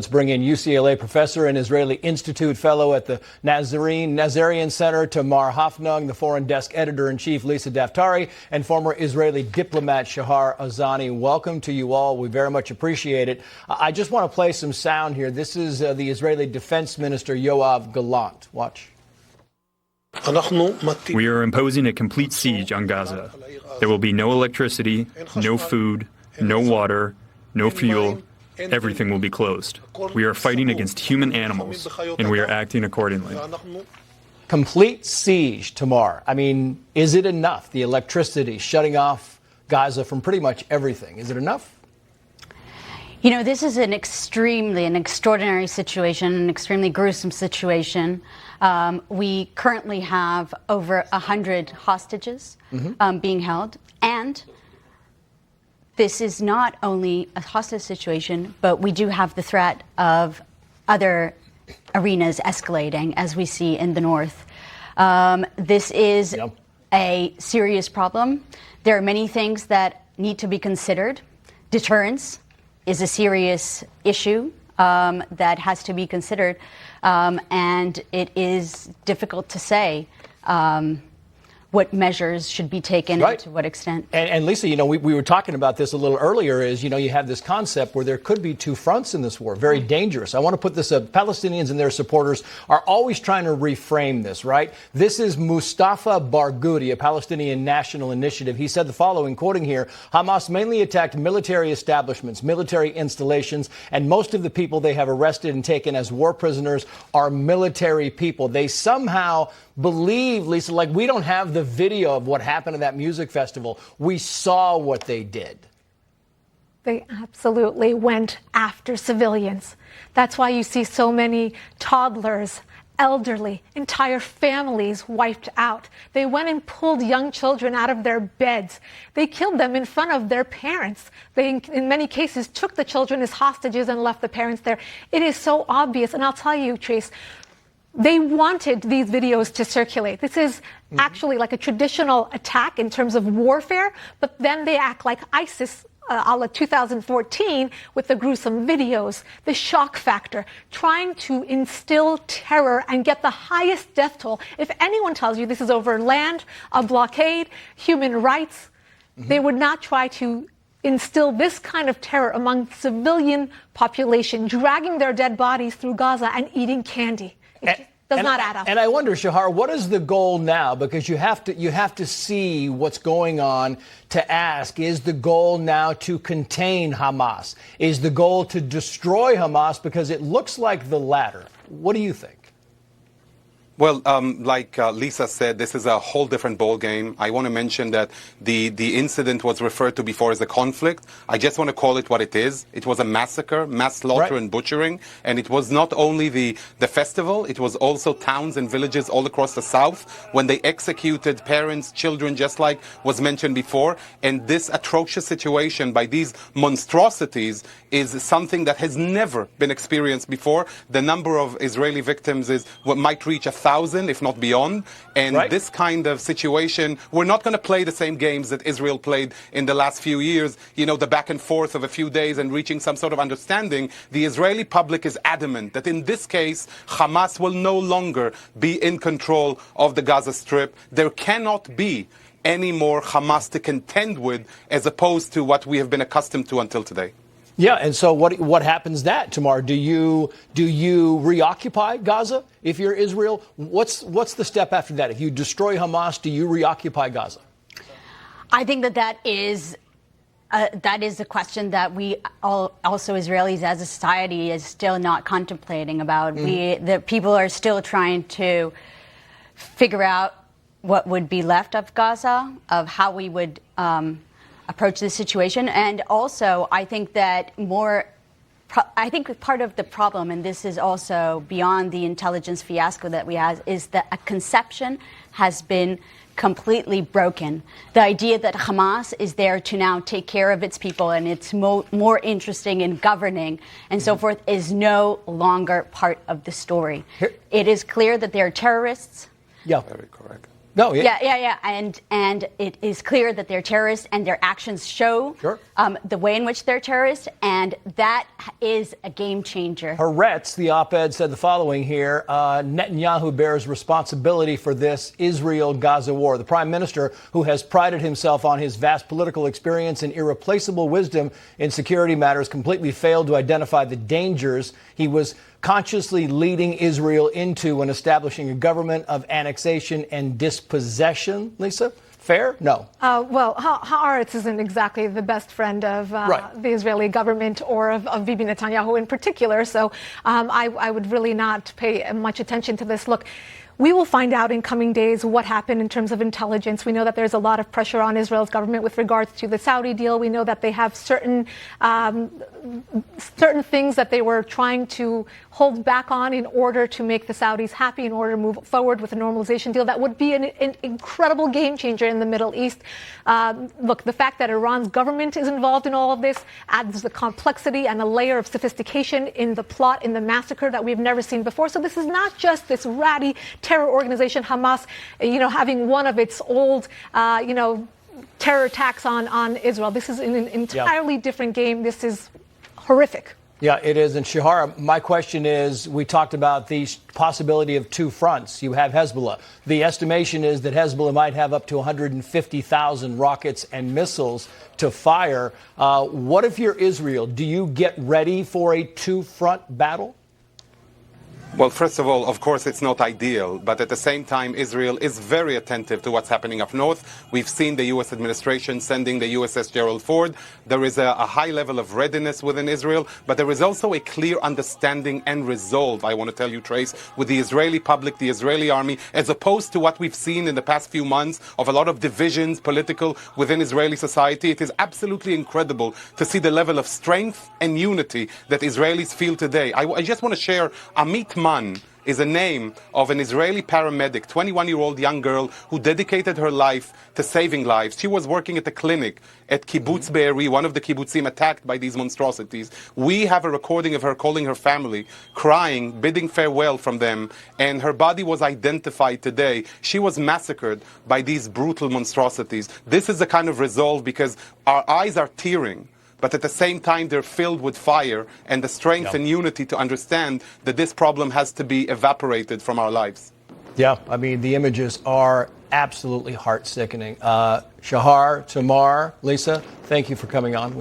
Let's bring in UCLA professor and Israeli Institute fellow at the Nazarian Center, Tamar Hafnung, the foreign desk editor-in-chief, Lisa Daftari, and former Israeli diplomat Shahar Azani. Welcome to you all. We very much appreciate it. I just want to play some sound here. This is the Israeli Defense Minister, Yoav Gallant. Watch. We are imposing a complete siege on Gaza. There will be no electricity, no food, no water, no fuel. Everything will be closed. We are fighting against human animals, and we are acting accordingly. Complete siege, Tamar. I mean, is it enough? The electricity shutting off Gaza from pretty much everything. Is it enough? You know, this is an extraordinary situation, an extremely gruesome situation. We currently have over 100 hostages being held, and this is not only a hostage situation, but we do have the threat of other arenas escalating, as we see in the north. This is a serious problem. There are many things that need to be considered. Deterrence is a serious issue that has to be considered, and it is difficult to say what measures should be taken and to what extent. And Lisa, you know, we were talking about this a little earlier, is, you know, you have this concept where there could be two fronts in this war, very dangerous. I want to put this up. Palestinians and their supporters are always trying to reframe this, right? This is Mustafa Barghouti, a Palestinian national initiative. He said the following, quoting here, Hamas mainly attacked military establishments, military installations, and most of the people they have arrested and taken as war prisoners are military people. They somehow believe, Lisa, like we don't have the video of what happened at that music festival. We saw what they did. They absolutely went after civilians. That's why you see so many toddlers, elderly, entire families wiped out. They went and pulled young children out of their beds. They killed them in front of their parents. They, in many cases, took the children as hostages and left the parents there. It is so obvious. And I'll tell you, Trace, they wanted these videos to circulate. This is actually like a traditional attack in terms of warfare, but then they act like ISIS a la 2014 with the gruesome videos, the shock factor, trying to instill terror and get the highest death toll. If anyone tells you this is over land, a blockade, human rights, they would not try to instill this kind of terror among civilian population, dragging their dead bodies through Gaza and eating candy. It does not add up. And I wonder, Shahar, what is the goal now? Because you have to see what's going on to ask, is the goal now to contain Hamas? Is the goal to destroy Hamas? Because it looks like the latter. What do you think? Well, like Lisa said, this is a whole different ballgame. I want to mention that the incident was referred to before as a conflict. I just want to call it what it is. It was a massacre, mass slaughter and butchering. And it was not only the festival, it was also towns and villages all across the south when they executed parents, children, just like was mentioned before. And this atrocious situation by these monstrosities is something that has never been experienced before. The number of Israeli victims is what might reach 1,000, if not beyond. And this kind of situation, we're not going to play the same games that Israel played in the last few years, you know, the back and forth of a few days and reaching some sort of understanding. The Israeli public is adamant that in this case, Hamas will no longer be in control of the Gaza Strip. There cannot be any more Hamas to contend with as opposed to what we have been accustomed to until today. Yeah, and so what happens that, Tamar? Do you reoccupy Gaza if you're Israel? What's the step after that? If you destroy Hamas, do you reoccupy Gaza? I think that is a question that we also Israelis as a society is still not contemplating about. The people are still trying to figure out what would be left of Gaza, of how we would approach this situation. And also, I think that I think part of the problem, and this is also beyond the intelligence fiasco that we have, is that a conception has been completely broken. The idea that Hamas is there to now take care of its people and it's more interesting in governing and so forth is no longer part of the story. It is clear that they're terrorists. Yeah. Very correct. No, yeah. Yeah. And it is clear that they're terrorists, and their actions show the way in which they're terrorists, and that is a game changer. Haaretz, the op-ed, said the following here. Netanyahu bears responsibility for this Israel-Gaza war. The prime minister, who has prided himself on his vast political experience and irreplaceable wisdom in security matters, completely failed to identify the dangers he was consciously leading Israel into when establishing a government of annexation and dispossession. Lisa, fair? No. Well, Haaretz isn't exactly the best friend of the Israeli government or of Bibi Netanyahu in particular, so I would really not pay much attention to this. Look, we will find out in coming days what happened in terms of intelligence. We know that there's a lot of pressure on Israel's government with regards to the Saudi deal. We know that they have certain things that they were trying to hold back on in order to make the Saudis happy, in order to move forward with a normalization deal that would be an incredible game changer in the Middle East. Look, the fact that Iran's government is involved in all of this adds the complexity and a layer of sophistication in the plot, in the massacre that we've never seen before. So this is not just this ratty terror organization, Hamas, having one of its old, terror attacks on Israel. This is an entirely different game. This is horrific. Yeah, it is. And Shahar, my question is, we talked about the possibility of two fronts. You have Hezbollah. The estimation is that Hezbollah might have up to 150,000 rockets and missiles to fire. What if you're Israel? Do you get ready for a two-front battle? Well, first of all, of course, it's not ideal, but at the same time, Israel is very attentive to what's happening up north. We've seen the U.S. administration sending the USS Gerald Ford. There is a high level of readiness within Israel, but there is also a clear understanding and resolve, I want to tell you, Trace, with the Israeli public, the Israeli army, as opposed to what we've seen in the past few months of a lot of divisions, political, within Israeli society. It is absolutely incredible to see the level of strength and unity that Israelis feel today. I just want to share Amit Man is a name of an Israeli paramedic, 21-year-old young girl who dedicated her life to saving lives. She was working at a clinic at Kibbutz Be'eri, one of the kibbutzim attacked by these monstrosities. We have a recording of her calling her family, crying, bidding farewell from them, and her body was identified today. She was massacred by these brutal monstrosities. This is the kind of resolve, because our eyes are tearing, but at the same time, they're filled with fire and the strength and unity to understand that this problem has to be evaporated from our lives. Yeah, I mean, the images are absolutely heart-sickening. Shahar, Tamar, Lisa, thank you for coming on.